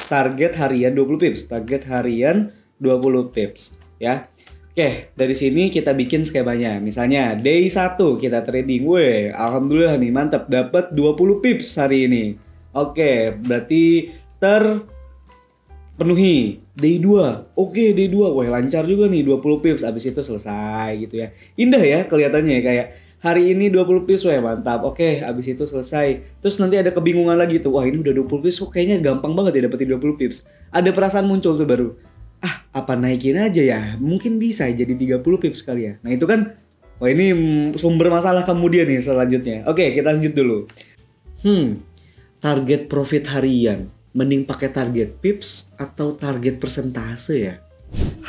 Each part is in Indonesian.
Target harian 20 pips. Target harian 20 pips. Ya. Oke, dari sini kita bikin skemanya. Misalnya, day 1 kita trading. Weh, alhamdulillah nih, mantap. Dapat 20 pips hari ini. Oke, berarti terpenuhi. Day 2. Oke, day 2. Wah, lancar juga nih, 20 pips. Abis itu selesai gitu ya. Indah ya kelihatannya, kayak hari ini 20 pips, wah mantap. Oke, abis itu selesai. Terus nanti ada kebingungan lagi tuh. Wah, ini udah 20 pips, kok kayaknya gampang banget ya dapetin 20 pips. Ada perasaan muncul tuh baru. Apa naikin aja ya? Mungkin bisa jadi 30 pips kali ya. Nah itu kan, wah ini sumber masalah kemudian nih selanjutnya. Oke, kita lanjut dulu. Target profit harian. Mending pakai target pips atau target persentase ya?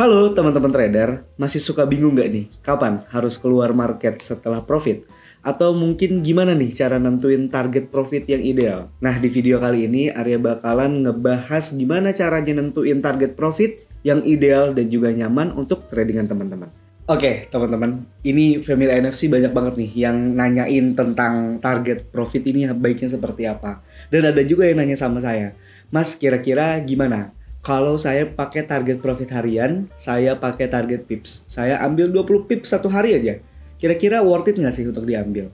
Halo teman-teman trader, masih suka bingung nggak nih? Kapan harus keluar market setelah profit? Atau mungkin gimana nih cara nentuin target profit yang ideal? Nah di video kali ini Arya bakalan ngebahas gimana caranya nentuin target profit yang ideal dan juga nyaman untuk tradingan teman-teman. Oke teman-teman, ini Family NFC banyak banget nih yang nanyain tentang target profit ini baiknya seperti apa. Dan ada juga yang nanya sama saya, Mas kira-kira gimana? Kalau saya pakai target profit harian, saya pakai target pips. Saya ambil 20 pips satu hari aja. Kira-kira worth it nggak sih untuk diambil?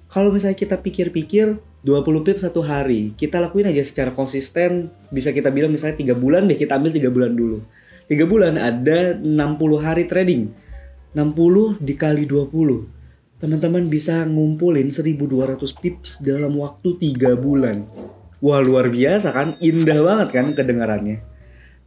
Kalau misalnya kita pikir-pikir, 20 pips satu hari, kita lakuin aja secara konsisten. Bisa kita bilang misalnya 3 bulan deh, kita ambil 3 bulan dulu. 3 bulan ada 60 hari trading. 60 dikali 20. Teman-teman bisa ngumpulin 1200 pips dalam waktu 3 bulan. Wah luar biasa kan? Indah banget kan kedengarannya.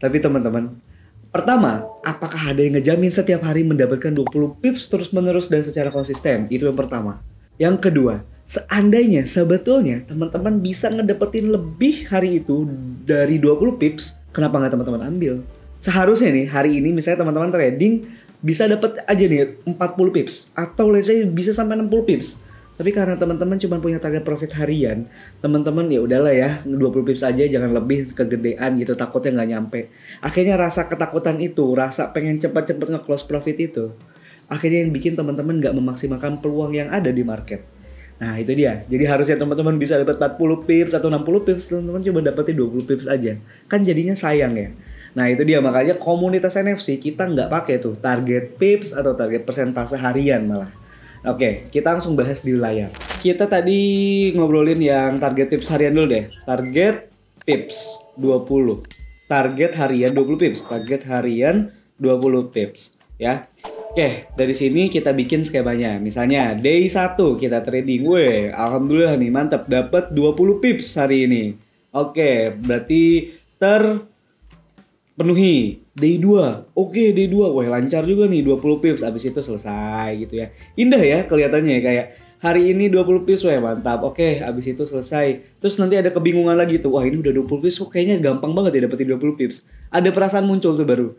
Tapi teman-teman, pertama, apakah ada yang ngejamin setiap hari mendapatkan 20 pips terus-menerus dan secara konsisten? Itu yang pertama. Yang kedua, seandainya sebetulnya teman-teman bisa ngedapetin lebih hari itu dari 20 pips, kenapa nggak teman-teman ambil? Seharusnya nih, hari ini misalnya teman-teman trading bisa dapat aja nih 40 pips. Atau let's say bisa sampai 60 pips. Tapi karena teman-teman cuma punya target profit harian, teman-teman ya udahlah ya 20 pips aja, jangan lebih kegedean gitu, takutnya nggak nyampe. Akhirnya rasa ketakutan itu, rasa pengen cepat-cepat nge-close profit itu, akhirnya yang bikin teman-teman nggak memaksimalkan peluang yang ada di market. Nah itu dia, jadi harusnya teman-teman bisa dapat 40 pips atau 60 pips, teman-teman coba dapetin 20 pips aja. Kan jadinya sayang ya. Nah itu dia, makanya komunitas NFC kita nggak pakai tuh target pips atau target persentase harian malah. Oke, kita langsung bahas di layar. Kita tadi ngobrolin yang target pips harian dulu deh. Target pips 20. Target harian 20 pips. Target harian 20 pips. Ya. Oke, dari sini kita bikin skemanya. Misalnya, day 1 kita trading. Weh, alhamdulillah nih, mantap. Dapat 20 pips hari ini. Oke, berarti terpenuhi. Day 2. Oke, day 2. Wah, lancar juga nih 20 pips. Abis itu selesai gitu ya. Indah ya kelihatannya, kayak hari ini 20 pips, wah mantap. Oke, abis itu selesai. Terus nanti ada kebingungan lagi tuh. Wah, ini udah 20 pips, kok kayaknya gampang banget ya dapetin 20 pips. Ada perasaan muncul tuh baru.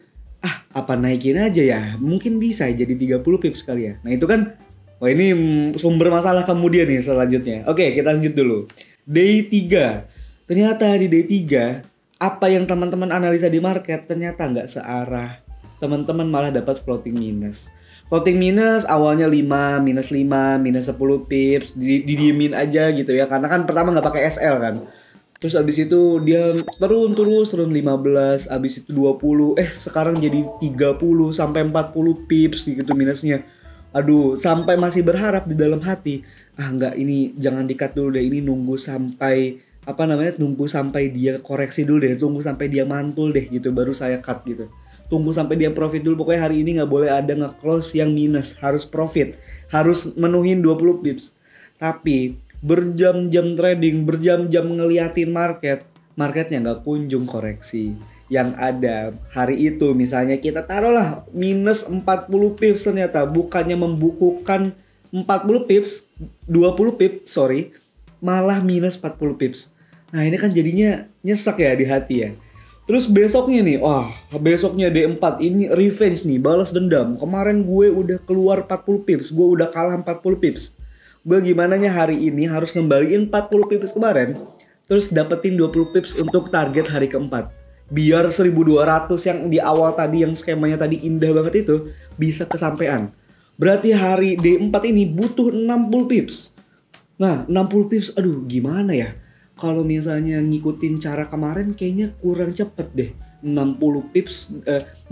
Apa naikin aja ya? Mungkin bisa jadi 30 pips kali ya. Nah, itu kan, wah ini sumber masalah kemudian nih selanjutnya. Oke, kita lanjut dulu. Day 3. Ternyata di day 3, apa yang teman-teman analisa di market ternyata nggak searah. Teman-teman malah dapat floating minus. Floating minus awalnya 5, minus 5, minus 10 pips. Didiemin aja gitu ya. Karena kan pertama nggak pakai SL kan. Terus abis itu dia turun 15, abis itu 20. Sekarang jadi 30 sampai 40 pips gitu minusnya. Aduh, sampai masih berharap di dalam hati. Nggak, ini jangan di-cut dulu deh. Ini nunggu sampai nunggu sampai dia koreksi dulu deh, tunggu sampai dia mantul deh gitu, baru saya cut gitu. Tunggu sampai dia profit dulu, pokoknya hari ini nggak boleh ada nge-close yang minus, harus profit, harus menuhin 20 pips. Tapi berjam-jam trading, berjam-jam ngeliatin marketnya nggak kunjung koreksi. Yang ada hari itu misalnya kita taruhlah minus 40 pips, ternyata bukannya membukukan 40 pips, 20 pips, malah minus 40 pips. Nah ini kan jadinya nyesek ya di hati ya. Terus besoknya nih, besoknya D4 ini revenge nih, balas dendam. Kemarin gue udah keluar 40 pips, gue udah kalah 40 pips. Gue gimananya hari ini harus ngembaliin 40 pips kemarin, terus dapetin 20 pips untuk target hari keempat. Biar 1200 yang di awal tadi, yang skemanya tadi indah banget itu, bisa kesampaian. Berarti hari D4 ini butuh 60 pips. Nah 60 pips, aduh gimana ya? kalau misalnya ngikutin cara kemarin kayaknya kurang cepet deh. 60 pips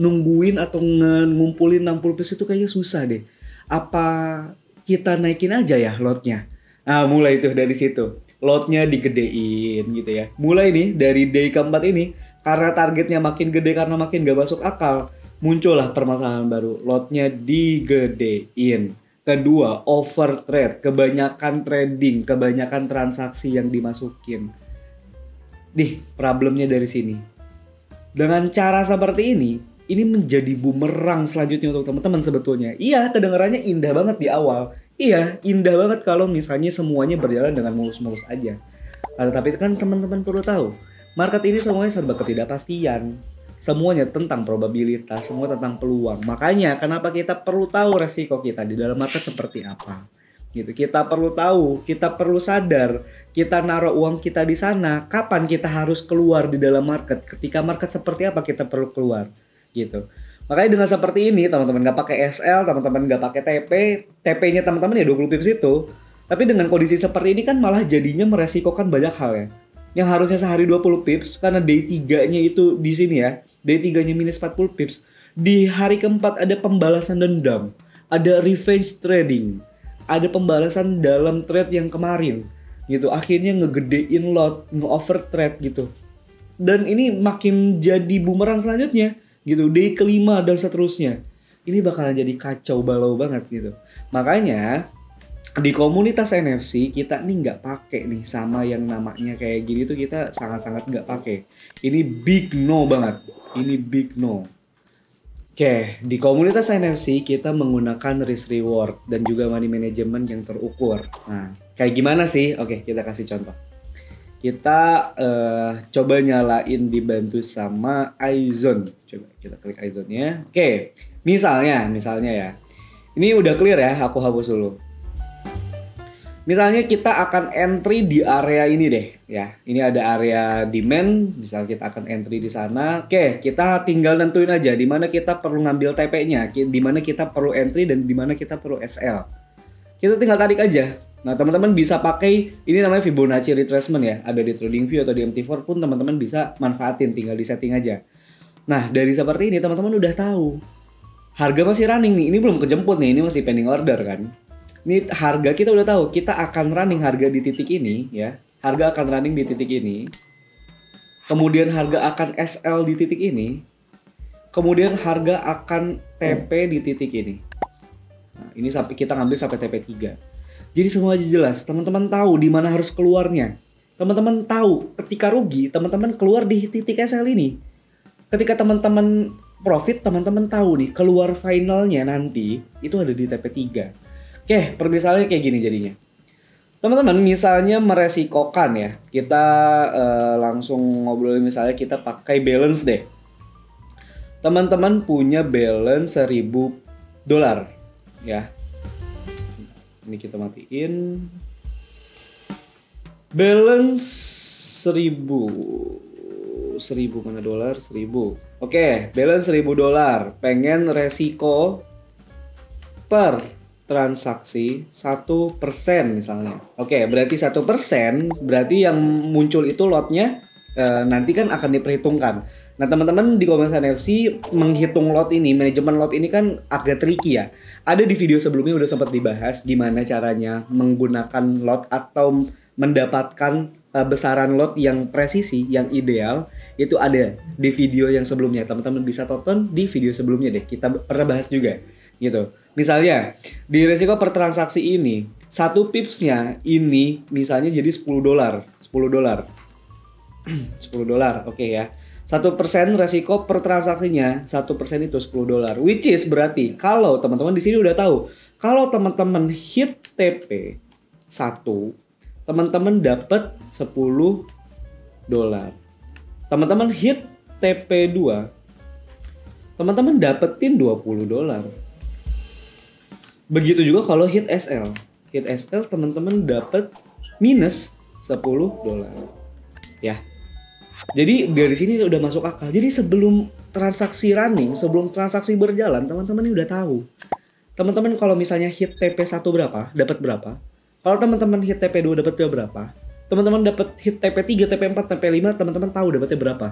nungguin atau ngumpulin 60 pips itu kayaknya susah deh. Apa kita naikin aja ya lotnya? Nah, mulai tuh dari situ. Lotnya digedein gitu ya. Mulai nih dari day keempat ini, karena targetnya makin gede karena makin gak masuk akal, muncullah permasalahan baru. Lotnya digedein. Kedua, over trade, kebanyakan trading, kebanyakan transaksi yang dimasukin. Nih, problemnya dari sini. Dengan cara seperti ini menjadi bumerang selanjutnya untuk teman-teman sebetulnya. Iya, kedengarannya indah banget di awal. Iya, indah banget kalau misalnya semuanya berjalan dengan mulus-mulus aja. Tapi kan teman-teman perlu tahu, market ini semuanya serba ketidakpastian. Semuanya tentang probabilitas, semua tentang peluang. Makanya kenapa kita perlu tahu resiko kita di dalam market seperti apa. Gitu. Kita perlu tahu, kita perlu sadar, kita naruh uang kita di sana, kapan kita harus keluar di dalam market, ketika market seperti apa kita perlu keluar, gitu. Makanya dengan seperti ini, teman-teman nggak pakai SL, teman-teman nggak pakai TP, TP-nya teman-teman ya 20 pips itu. Tapi dengan kondisi seperti ini kan malah jadinya meresikokan banyak hal ya. Yang harusnya sehari 20 pips, karena day 3-nya itu di sini ya, day 3-nya minus 40 pips, di hari keempat ada pembalasan dendam, ada revenge trading, ada pembalasan dalam trade yang kemarin gitu, akhirnya ngegedein lot, nge-over trade gitu, dan ini makin jadi bumerang selanjutnya gitu, day kelima dan seterusnya. Ini bakalan jadi kacau balau banget gitu. Makanya di komunitas NFC kita nih nggak pakai nih sama yang namanya kayak gini tuh, kita sangat-sangat nggak pakai. Ini big no banget, ini big no. Oke, di komunitas NFC kita menggunakan risk reward dan juga money management yang terukur. Nah, kayak gimana sih? Oke, kita kasih contoh. Kita coba nyalain dibantu sama iZone. Coba kita klik iZone-nya. Oke, misalnya ya. Ini udah clear ya, aku hapus dulu. Misalnya kita akan entry di area ini deh ya. Ini ada area demand, misal kita akan entry di sana. Oke, kita tinggal nentuin aja di mana kita perlu ngambil TP-nya, di mana kita perlu entry dan di mana kita perlu SL. Kita tinggal tarik aja. Nah, teman-teman bisa pakai ini namanya Fibonacci retracement ya. Ada di TradingView atau di MT4 pun teman-teman bisa manfaatin, tinggal di setting aja. Nah, dari seperti ini teman-teman udah tahu. Harga masih running nih. Ini belum kejemput nih, ini masih pending order kan. Ini harga kita udah tahu, kita akan running harga di titik ini ya. Harga akan running di titik ini. Kemudian harga akan SL di titik ini. Kemudian harga akan TP di titik ini. Nah, ini sampai kita ngambil sampai TP 3. Jadi semua aja jelas, teman-teman tahu di mana harus keluarnya. Teman-teman tahu ketika rugi, teman-teman keluar di titik SL ini. Ketika teman-teman profit, teman-teman tahu nih keluar finalnya nanti itu ada di TP 3. Oke, permisalannya kayak gini jadinya. Teman-teman misalnya meresikokan ya. Kita langsung ngobrolin misalnya kita pakai balance deh. Teman-teman punya balance $1.000 ya. Ini kita matiin. Balance 1.000 mana dolar? 1.000. Oke, balance $1.000. Pengen resiko per transaksi 1% misalnya. Oke, berarti 1% berarti yang muncul itu lotnya nanti kan akan diperhitungkan. Nah, teman-teman di komunitas NFC menghitung lot ini, manajemen lot ini kan agak tricky ya. Ada di video sebelumnya udah sempat dibahas gimana caranya menggunakan lot atau mendapatkan besaran lot yang presisi, yang ideal. Itu ada di video yang sebelumnya. Teman-teman bisa tonton di video sebelumnya deh. Kita pernah bahas juga gitu. Misalnya di resiko per transaksi ini 1 pipsnya ini misalnya jadi $10. $10, oke ya. 1% resiko per transaksinya, 1% itu $10. Which is berarti kalau teman-teman di sini udah tahu, kalau teman-teman hit TP 1, teman-teman dapat $10. Teman-teman hit TP 2, teman-teman dapetin $20. Begitu juga kalau hit SL. Hit SL teman-teman dapat minus $10. Ya. Jadi dari sini udah masuk akal. Jadi sebelum transaksi running, sebelum transaksi berjalan, teman-teman ini udah tahu. Teman-teman kalau misalnya hit TP 1 berapa, dapat berapa? Kalau teman-teman hit TP 2 dapat berapa? teman-teman dapat hit TP3, TP4, TP5, teman-teman tahu dapatnya berapa.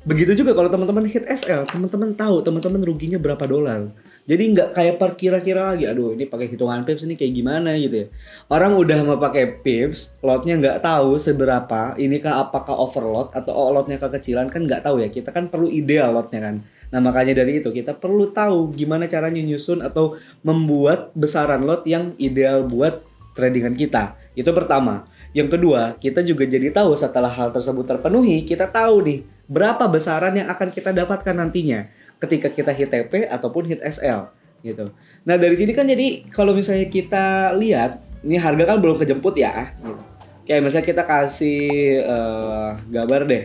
Begitu juga kalau teman-teman hit SL, teman-teman tahu teman-teman ruginya berapa dolar. Jadi nggak kayak perkira-kira lagi, aduh ini pakai hitungan pips ini kayak gimana gitu ya. Orang udah mau pakai pips, lotnya nggak tahu seberapa, ini apakah overload atau lotnya kekecilan kan nggak tahu ya. Kita kan perlu ideal lotnya kan. Nah makanya dari itu kita perlu tahu gimana caranya nyusun atau membuat besaran lot yang ideal buat tradingan kita. Itu pertama. Yang kedua, kita juga jadi tahu setelah hal tersebut terpenuhi, kita tahu nih berapa besaran yang akan kita dapatkan nantinya ketika kita hit TP ataupun hit SL gitu. Nah dari sini kan jadi kalau misalnya kita lihat, ini harga kan belum kejemput ya. Gitu. Kayak misalnya kita kasih gambar deh.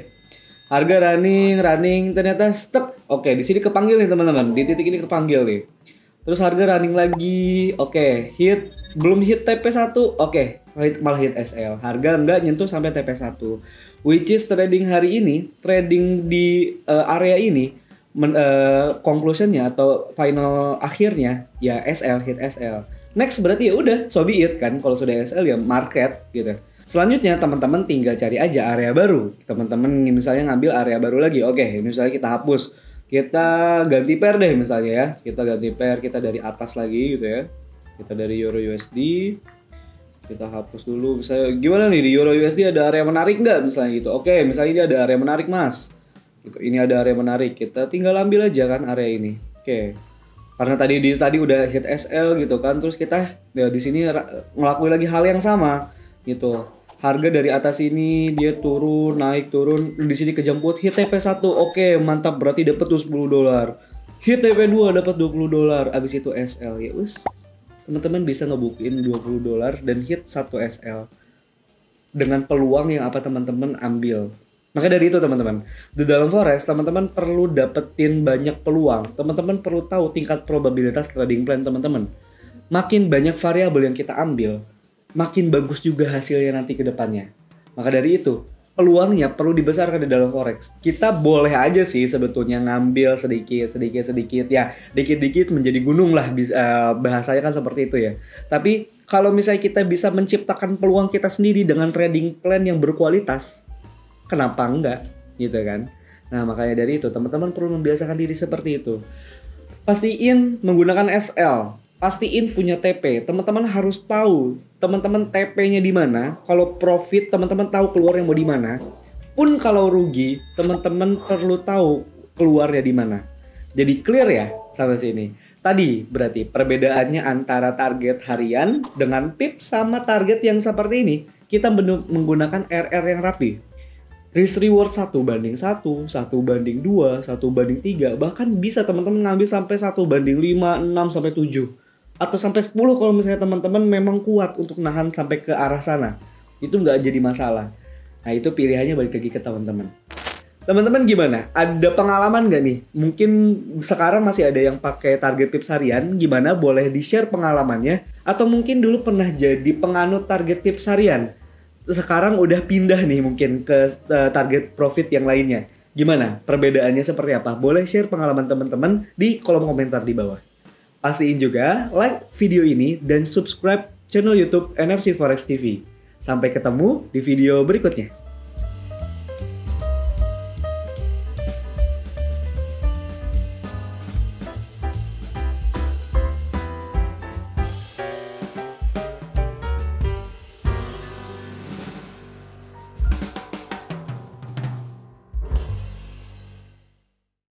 Harga running ternyata stuck. Oke, di sini kepanggil nih teman-teman. Di titik ini kepanggil nih. Terus harga running lagi. Oke, hit belum hit TP1. Oke, malah hit SL. Harga enggak nyentuh sampai TP1. Which is trading hari ini, trading di area ini conclusionnya atau final akhirnya ya SL, hit SL. Next berarti ya udah, so be it kan. Kalau sudah SL ya market gitu. Selanjutnya teman-teman tinggal cari aja area baru. Teman-teman misalnya ngambil area baru lagi. Oke, misalnya kita hapus. Kita ganti pair deh misalnya ya. Kita ganti pair, kita dari atas lagi gitu ya. Kita dari Euro USD. Kita hapus dulu. Misalnya gimana nih di Euro USD ada area menarik nggak misalnya gitu. Oke, misalnya ini ada area menarik mas. Gitu. Ini ada area menarik. Kita tinggal ambil aja kan area ini. Oke. Karena tadi udah hit SL gitu kan. Terus kita ya di sini ngelakuin lagi hal yang sama gitu. Harga dari atas ini dia turun, naik, turun. Di sini kejemput hit TP1. Oke, mantap berarti dapat tuh $10. Hit TP2 dapat $20. Abis itu SL ya us. Teman-teman bisa ngebukin $20 dan hit 1 SL. Dengan peluang yang apa teman-teman ambil. Maka dari itu teman-teman, di dalam forex teman-teman perlu dapetin banyak peluang. Teman-teman perlu tahu tingkat probabilitas trading plan teman-teman. Makin banyak variabel yang kita ambil, makin bagus juga hasilnya nanti ke depannya. Maka dari itu, peluangnya perlu dibesarkan di dalam forex. Kita boleh aja sih sebetulnya ngambil sedikit ya, dikit-dikit menjadi gunung lah, bahasanya kan seperti itu ya. Tapi kalau misalnya kita bisa menciptakan peluang kita sendiri dengan trading plan yang berkualitas, kenapa enggak gitu kan. Nah makanya dari itu teman-teman perlu membiasakan diri seperti itu. Pastiin menggunakan SL, pastiin punya TP. Teman-teman harus tahu teman-teman TP-nya di mana. Kalau profit teman-teman tahu keluarnya mau di mana. Pun kalau rugi teman-teman perlu tahu keluarnya di mana. Jadi clear ya sampai sini. Tadi berarti perbedaannya antara target harian dengan pip sama target yang seperti ini. Kita menggunakan RR yang rapi. Risk reward 1:1, 1:2, 1:3. Bahkan bisa teman-teman ngambil sampai 1:5, 6 sampai 7. Atau sampai 10 kalau misalnya teman-teman memang kuat untuk nahan sampai ke arah sana. Itu nggak jadi masalah. Nah itu pilihannya balik lagi ke teman-teman. Teman-teman gimana? Ada pengalaman nggak nih? Mungkin sekarang masih ada yang pakai target pips harian. Gimana? Boleh di-share pengalamannya. Atau mungkin dulu pernah jadi penganut target pips harian. Sekarang udah pindah nih mungkin ke target profit yang lainnya. Gimana? Perbedaannya seperti apa? Boleh share pengalaman teman-teman di kolom komentar di bawah. Pastiin juga like video ini dan subscribe channel YouTube NFC Forex TV. Sampai ketemu di video berikutnya.